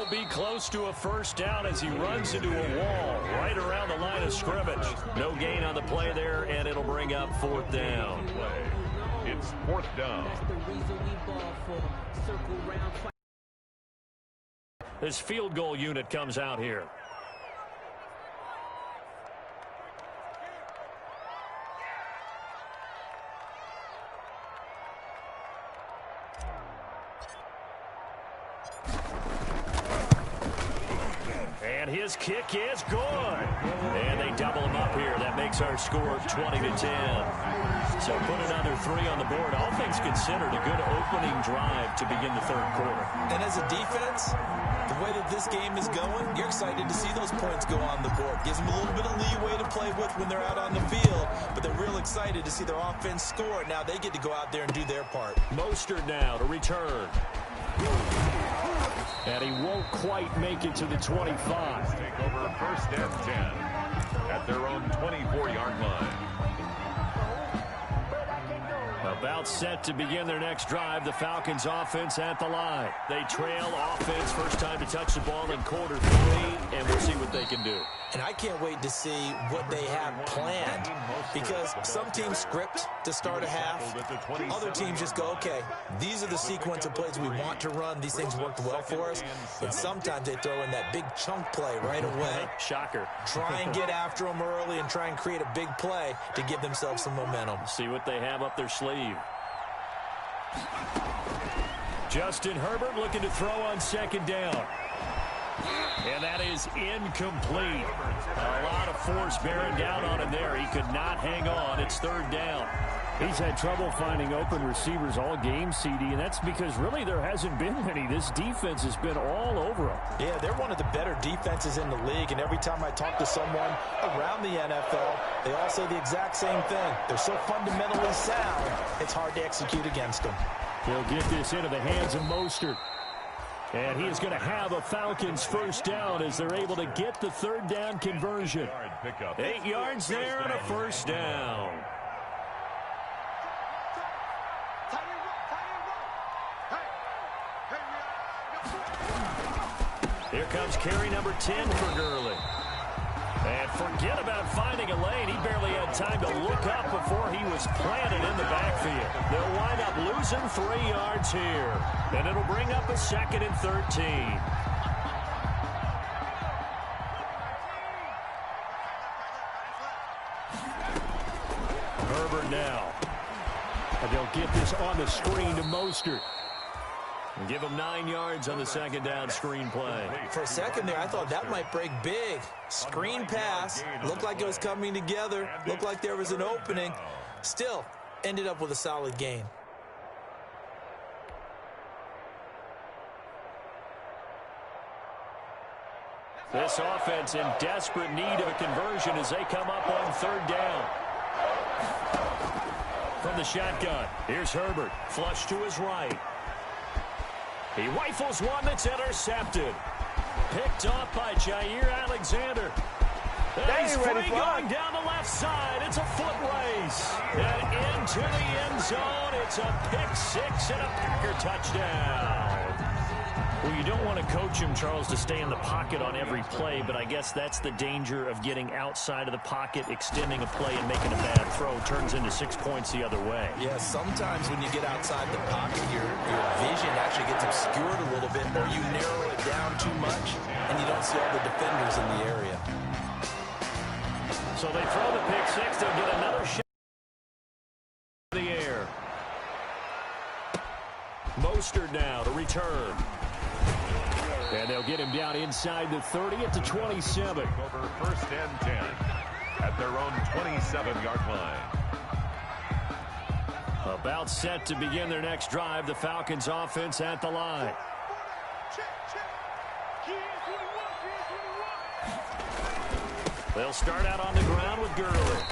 He'll be close to a first down as he runs into a wall right around the line of scrimmage. No gain on the play there, and it'll bring up fourth down. It's fourth down. This field goal unit comes out here. And his kick is good. And they double him up here. That makes our score 20-10. So put another 3 on the board. All things considered, a good opening drive to begin the third quarter. And as a defense, the way that this game is going, you're excited to see those points go on the board. Gives them a little bit of leeway to play with when they're out on the field, but they're real excited to see their offense score. Now they get to go out there and do their part. Mostert now to return. And he won't quite make it to the 25. Take over first and 10 at their own 24-yard line. About set to begin their next drive. The Falcons offense at the line. They trail offense. First time to touch the ball in quarter 3, and we'll see what they can do. And I can't wait to see what they have planned, because some teams script to start a half. Other teams just go, okay, these are the sequence of plays we want to run. These things worked well for us. And sometimes they throw in that big chunk play right away. Shocker. Try and get after them early and try and create a big play to give themselves some momentum. See what they have up their sleeve. Justin Herbert looking to throw on second down. And that is incomplete. A lot of force bearing down on him there. He could not hang on. It's third down. He's had trouble finding open receivers all game, CD, and that's because really there hasn't been many. This defense has been all over him. Yeah, they're one of the better defenses in the league, and every time I talk to someone around the NFL, they all say the exact same thing. They're so fundamentally sound, it's hard to execute against them. He'll get this into the hands of Mostert. And he is going to have a Falcons first down as they're able to get the third down conversion. 8 yards there and a first down. Here comes carry number 10 for Gurley. And forget about finding a lane. He barely had time to look up before he was planted in the backfield. They'll wind up losing 3 yards here. And it'll bring up a second and 13. Herbert now. And they'll get this on the screen to Mostert. And give him 9 yards on the second down screen play. For a second there, I thought that might break big. Screen pass. Looked like it was coming together. Looked like there was an opening. Still, ended up with a solid gain. This offense in desperate need of a conversion as they come up on third down. From the shotgun, here's Herbert. Flush to his right. He rifles one that's intercepted. Picked off by Jair Alexander. And he's free going down the left side. It's a foot race. And into the end zone. It's a pick-6 and a Packer touchdown. Well, you don't want to coach him, Charles, to stay in the pocket on every play, but I guess that's the danger of getting outside of the pocket, extending a play, and making a bad throw. Turns into 6 points the other way. Yeah, sometimes when you get outside the pocket, your vision actually gets obscured a little bit, or you narrow it down too much, and you don't see all the defenders in the area. So they throw the pick-6. They'll get another shot in the air. Mostert now to return. And they'll get him down inside the 30 at the 27. Over first and 10 at their own 27-yard line. About set to begin their next drive. The Falcons offense at the line. They'll start out on the ground with Gurley.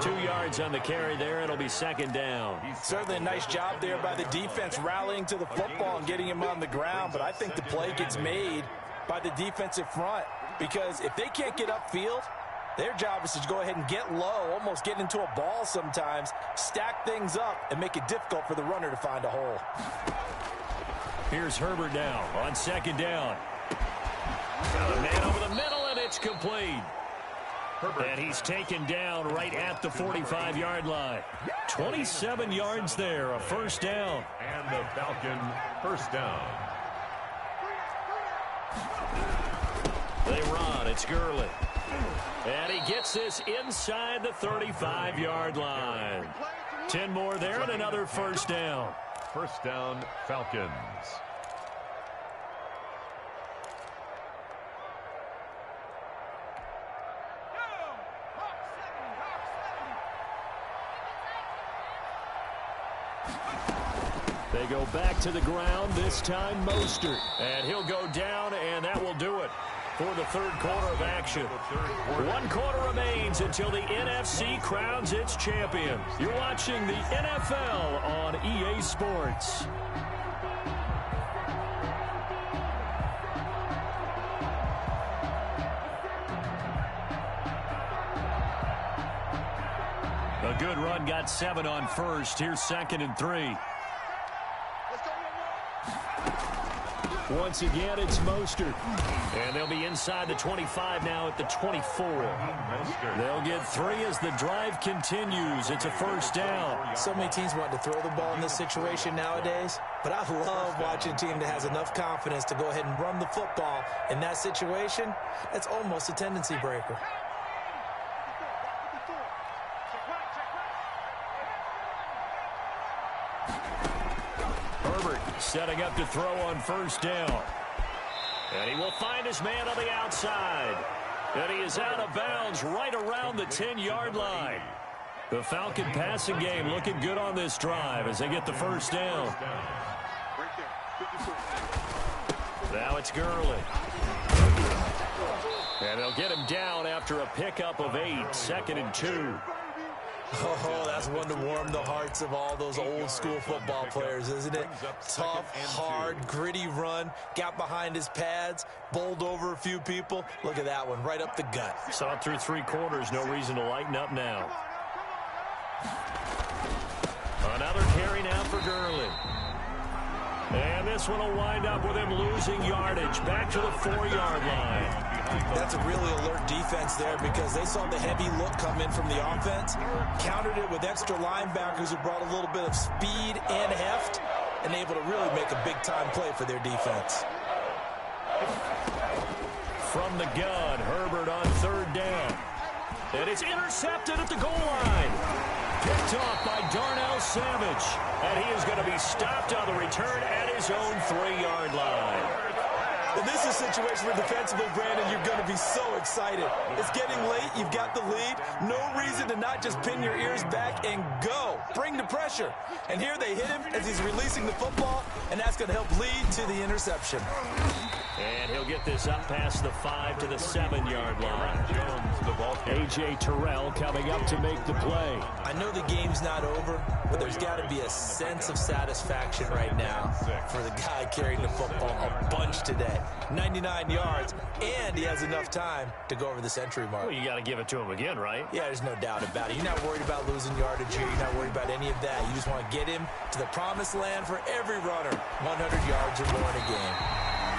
2 yards on the carry there. It'll be second down. Certainly a nice job there by the defense rallying to the football and getting him on the ground, but I think the play gets made by the defensive front, because if they can't get upfield, their job is to go ahead and get low, almost get into a ball sometimes, stack things up, and make it difficult for the runner to find a hole. Here's Herbert now on second down. Got a man over the middle, and it's complete. And he's taken down right at the 45-yard line. 27 yards there, a first down. And the Falcon first down. They run. It's Gurley. And he gets this inside the 35-yard line. 10 more there and another first down. First down, Falcons. They go back to the ground, this time Mostert. And he'll go down, and that will do it for the third quarter of action. 1 quarter remains until the NFC crowns its champion. You're watching the NFL on EA Sports. A good run, got 7 on first. Here's 2nd and 3. Once again, it's Mostert. And they'll be inside the 25 now at the 24. They'll get 3 as the drive continues. It's a first down. So many teams want to throw the ball in this situation nowadays, but I love watching a team that has enough confidence to go ahead and run the football in that situation. That's almost a tendency breaker. Setting up to throw on first down. And he will find his man on the outside. And he is out of bounds right around the 10-yard line. The Falcon passing game looking good on this drive as they get the first down. Now it's Gurley. And they'll get him down after a pickup of 8, 2nd and 2. Oh, that's one to warm the hearts of all those old school football players, isn't it? Tough, hard, gritty run, got behind his pads, bowled over a few people. Look at that one, right up the gut. Saw it through 3 quarters, no reason to lighten up now. Another carry now for Gurley. And this one will wind up with him losing yardage back to the 4-yard line. That's a really alert defense there because they saw the heavy look come in from the offense, countered it with extra linebackers who brought a little bit of speed and heft, and able to really make a big-time play for their defense. From the gun, Herbert on 3rd down. And it's intercepted at the goal line. Picked off by Darnell Savage. And he is going to be stopped on the return at his own 3-yard line. And this is a situation where defensively, Brandon, you're going to be so excited. It's getting late. You've got the lead. No reason to not just pin your ears back and go. Bring the pressure. And here they hit him as he's releasing the football, and that's going to help lead to the interception. And he'll get this up past the 5 to the 7-yard line. A.J. Terrell coming up to make the play. I know the game's not over, but there's got to be a sense of satisfaction right now for the guy carrying the football a bunch today. 99 yards, and he has enough time to go over the century mark. Well, you got to give it to him again, right? Yeah, there's no doubt about it. You're not worried about losing yardage here. You're not worried about any of that. You just want to get him to the promised land for every runner. 100 yards or more in a game.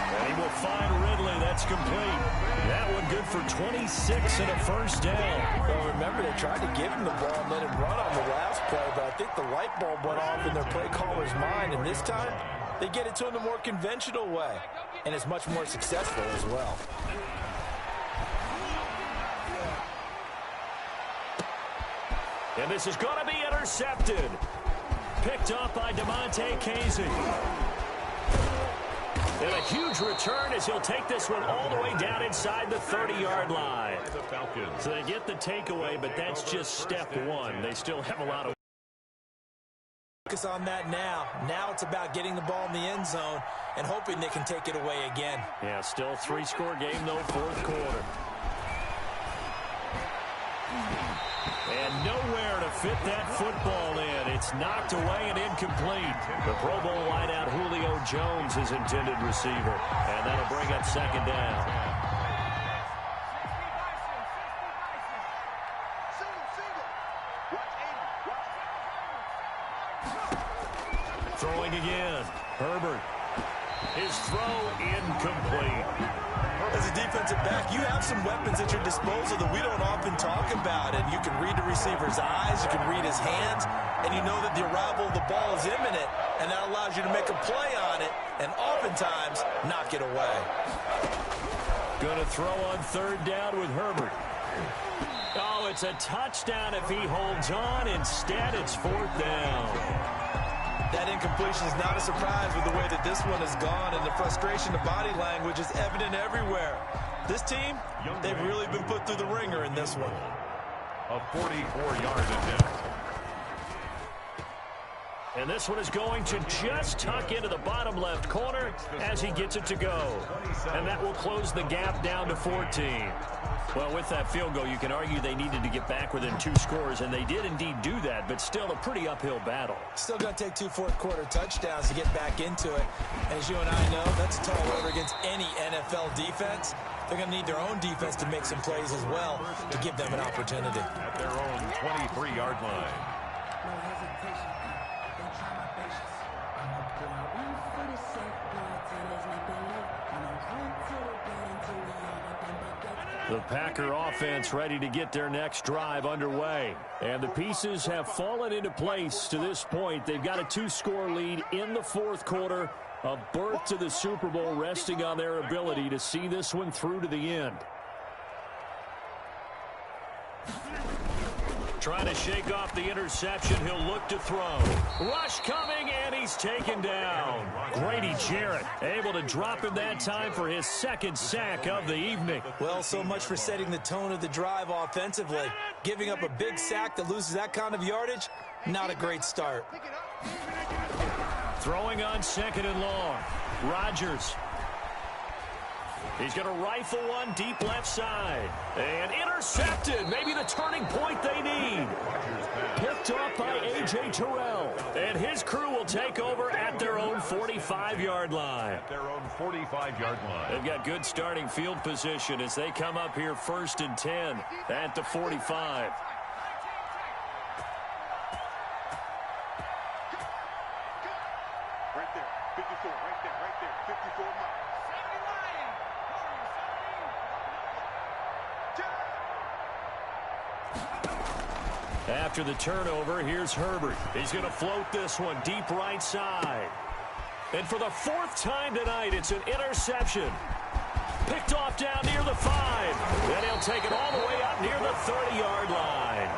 And he will find Ridley. That's complete. That one good for 26 and a first down. Well, remember, they tried to give him the ball and let him run on the last play, but I think the light bulb went off in their play caller's mind, and this time they get it to him the more conventional way, and it's much more successful as well. And this is going to be intercepted. Picked off by DeMonte Casey. And a huge return as he'll take this one all the way down inside the 30-yard line. So they get the takeaway, but that's just step 1. They still have a lot of focus on that now. Now it's about getting the ball in the end zone and hoping they can take it away again. Yeah, still a 3-score game, though, 4th quarter. And nowhere to fit that football in. It's knocked away and incomplete. The Pro Bowl wideout Julio Jones, his intended receiver. And that'll bring up 2nd down. Throwing again. Herbert. His throw incomplete. As a defensive back, you have some weapons at your disposal that we don't often talk about. And you can read the receiver's eyes, you can read his hands, and you know that the arrival of the ball is imminent, and that allows you to make a play on it and oftentimes knock it away. Going to throw on third down with Herbert. Oh, it's a touchdown if he holds on. Instead, it's fourth down. That incompletion is not a surprise with the way that this one has gone, and the frustration of body language is evident everywhere. This team, they've really been put through the ringer in this one. A 44-yard attempt. And this one is going to just tuck into the bottom left corner as he gets it to go. And that will close the gap down to 14. Well, with that field goal, you can argue they needed to get back within 2 scores, and they did indeed do that, but still a pretty uphill battle. Still going to take 2 fourth-quarter touchdowns to get back into it. And as you and I know, that's a tall order against any NFL defense. They're going to need their own defense to make some plays as well to give them an opportunity. At their own 23-yard line. The Packer offense ready to get their next drive underway. And the pieces have fallen into place to this point. They've got a 2-score lead in the fourth quarter. A berth to the Super Bowl resting on their ability to see this one through to the end. Trying to shake off the interception. He'll look to throw. Rush coming, and he's taken down. Grady Jarrett able to drop him that time for his second sack of the evening. Well, so much for setting the tone of the drive offensively. Giving up a big sack that loses that kind of yardage, not a great start. Throwing on second and long. Rodgers. He's going to rifle one deep left side. And intercepted. Maybe the turning point they need. Picked up by A.J. Terrell. And his crew will take over at their own 45-yard line. At their own 45-yard line. They've got good starting field position as they come up here 1st and 10 at the 45. Right there, 54, right there, 54 miles. After the turnover, here's Herbert. He's going to float this one deep right side. And for the 4th time tonight, it's an interception. Picked off down near the 5. Then he'll take it all the way up near the 30-yard line.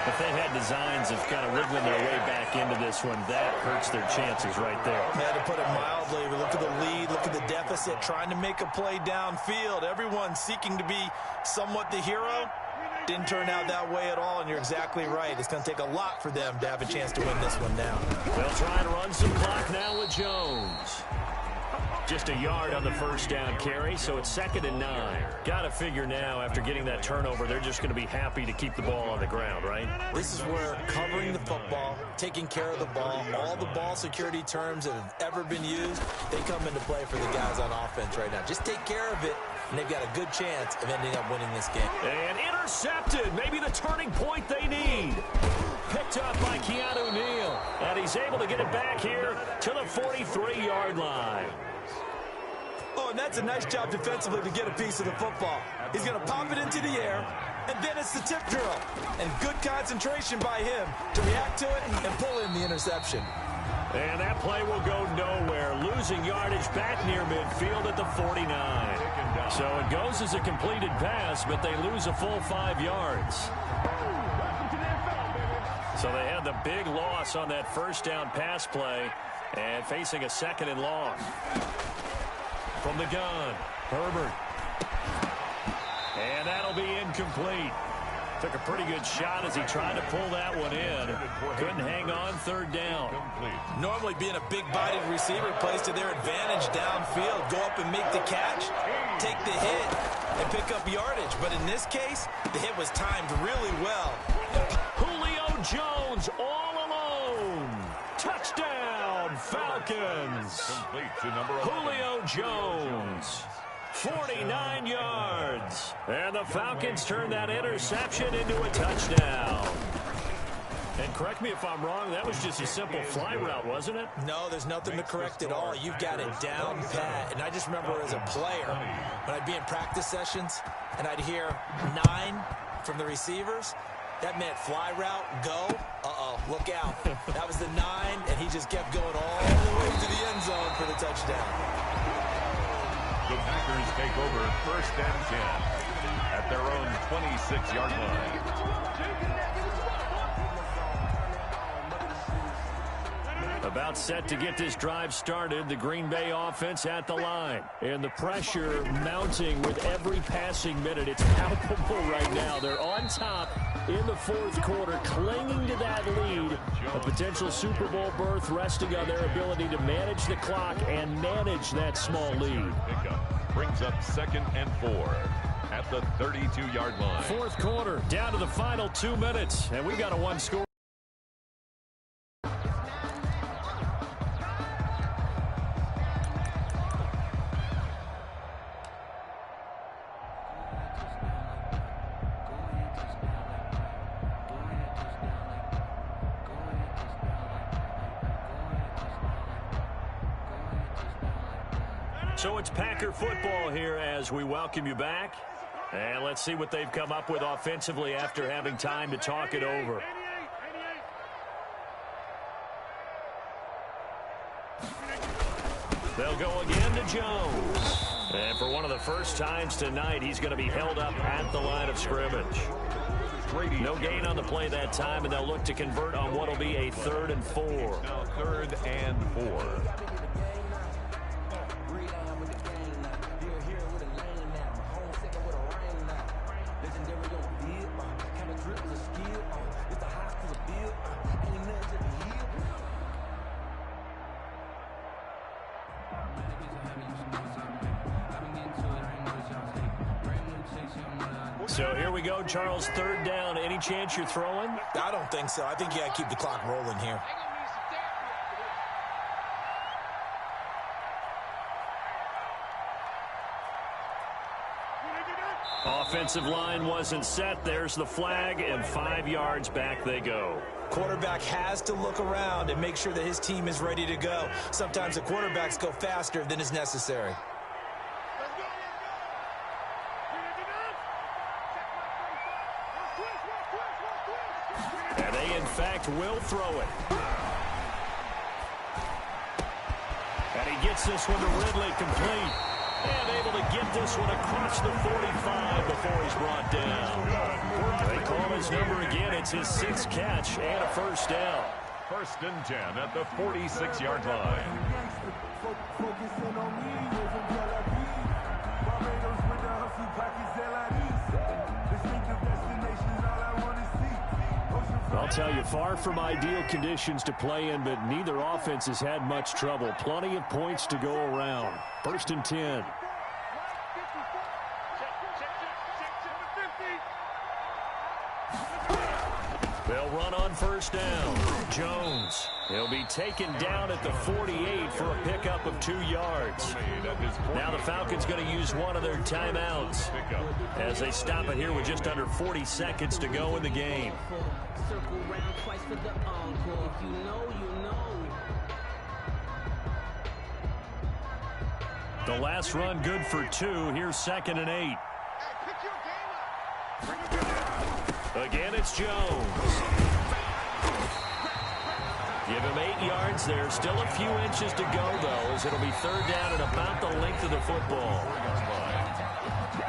If they had designs of kind of wriggling their way back into this one, that hurts their chances right there. Yeah, to put it mildly, we look at the lead, look at the deficit, trying to make a play downfield. Everyone seeking to be somewhat the hero. Didn't turn out that way at all, and you're exactly right. It's going to take a lot for them to have a chance to win this one now. They'll try and run some clock now with Jones. Just a yard on the first down carry, so it's 2nd and 9. Got to figure now, after getting that turnover, they're just going to be happy to keep the ball on the ground, right? This is where covering the football, taking care of the ball, all the ball security terms that have ever been used, they come into play for the guys on offense right now. Just take care of it, and they've got a good chance of ending up winning this game. And intercepted, maybe the turning point they need. Picked up by Keanu Neal, and he's able to get it back here to the 43-yard line. Oh, and that's a nice job defensively to get a piece of the football. He's going to pop it into the air, and then it's the tip drill. And good concentration by him to react to it and pull in the interception. And that play will go nowhere. Losing yardage back near midfield at the 49. So it goes as a completed pass, but they lose a full 5 yards. So they had the big loss on that first down pass play and facing a 2nd and long. From the gun, Herbert. And that'll be incomplete. Took a pretty good shot as he tried to pull that one in. Couldn't hang on 3rd down. Normally being a big-bodied receiver plays to their advantage downfield. Go up and make the catch, take the hit, and pick up yardage. But in this case, the hit was timed really well. Julio Jones all alone. Touchdown, Falcons. Julio Jones. 49 yards. And the Falcons turn that interception into a touchdown. And correct me if I'm wrong, that was just a simple fly route, wasn't it? No, there's nothing to correct at all. You've got it down pat. And I just remember as a player, when I'd be in practice sessions and I'd hear 9 from the receivers, that meant fly route, go. Uh-oh, look out. That was the 9, and he just kept going all the way to the end zone for the touchdown. The Packers take over 1st and 10 at their own 26-yard line. About set to get this drive started, the Green Bay offense at the line. And the pressure mounting with every passing minute. It's palpable right now. They're on top in the 4th quarter, clinging to that lead. A potential Super Bowl berth resting on their ability to manage the clock and manage that small lead. Pickup brings up 2nd and 4 at the 32-yard line. 4th quarter, down to the final 2 minutes, and we've got a 1-score. So it's Packer football here as we welcome you back. And let's see what they've come up with offensively after having time to talk it over. They'll go again to Jones. And for one of the first times tonight, he's going to be held up at the line of scrimmage. No gain on the play that time, and they'll look to convert on what will be a 3rd and 4. Now 3rd and 4. So here we go, Charles, 3rd down. Any chance you're throwing? I don't think so. I think you got to keep the clock rolling here. Offensive line wasn't set. There's the flag, and 5 yards back they go. Quarterback has to look around and make sure that his team is ready to go. Sometimes the quarterbacks go faster than is necessary. And they, in fact, will throw it. And he gets this one to Ridley complete. And able to get this one across the 45 before he's brought down. They call his number again. It's his 6th catch and a 1st down. 1st and 10 at the 46-yard line. I'll tell you, far from ideal conditions to play in, but neither offense has had much trouble. Plenty of points to go around. 1st and 10. They'll run on 1st down. Jones. He'll be taken down at the 48 for a pickup of 2 yards. Now the Falcons going to use one of their timeouts as they stop it here with just under 40 seconds to go in the game. Circle round twice for the encore. If you know, you know. The last run good for 2. Here's 2nd and 8. Again, it's Jones. Give him 8 yards there. Still a few inches to go, though, as it'll be 3rd down and about the length of the football.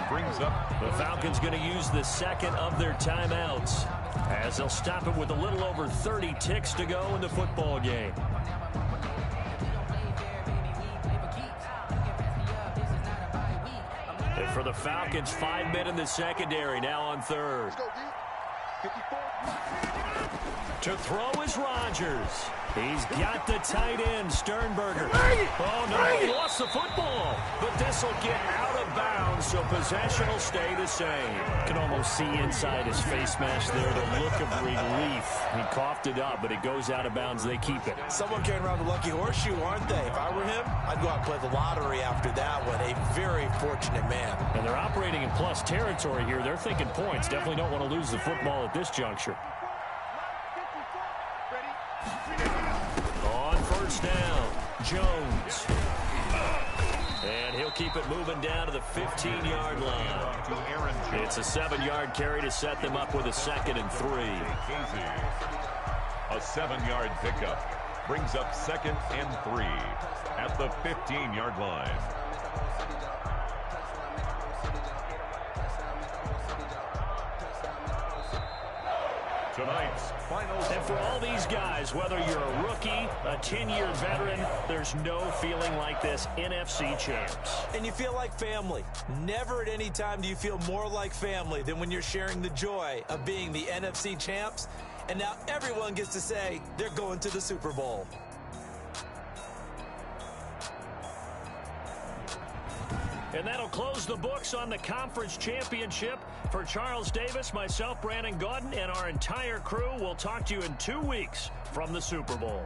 Brings up The Falcons going to use the 2nd of their timeouts as they'll stop it with a little over 30 ticks to go in the football game. And for the Falcons, 5 men in the secondary, now on 3rd. To throw is Rodgers. He's got the tight end, Sternberger. Oh, no, he lost the football. But this will get out of bounds, so possession will stay the same. You can almost see inside his face mask there the look of relief. He coughed it up, but it goes out of bounds. They keep it. Someone carrying around the lucky horseshoe, aren't they? If I were him, I'd go out and play the lottery after that one. A very fortunate man. And they're operating in plus territory here. They're thinking points. Definitely don't want to lose the football at this juncture. First down, Jones. And he'll keep it moving down to the 15-yard line. It's a 7-yard carry to set them up with a 2nd and 3. A 7-yard pickup brings up 2nd and 3 at the 15-yard line. Tonight's final. And for all these guys, whether you're a rookie, a 10-year veteran, there's no feeling like this NFC champs. And you feel like family. Never at any time do you feel more like family than when you're sharing the joy of being the NFC champs. And now everyone gets to say they're going to the Super Bowl. And that'll close the books on the conference championship. For Charles Davis, myself, Brandon Gaudin, and our entire crew, we'll talk to you in 2 weeks from the Super Bowl.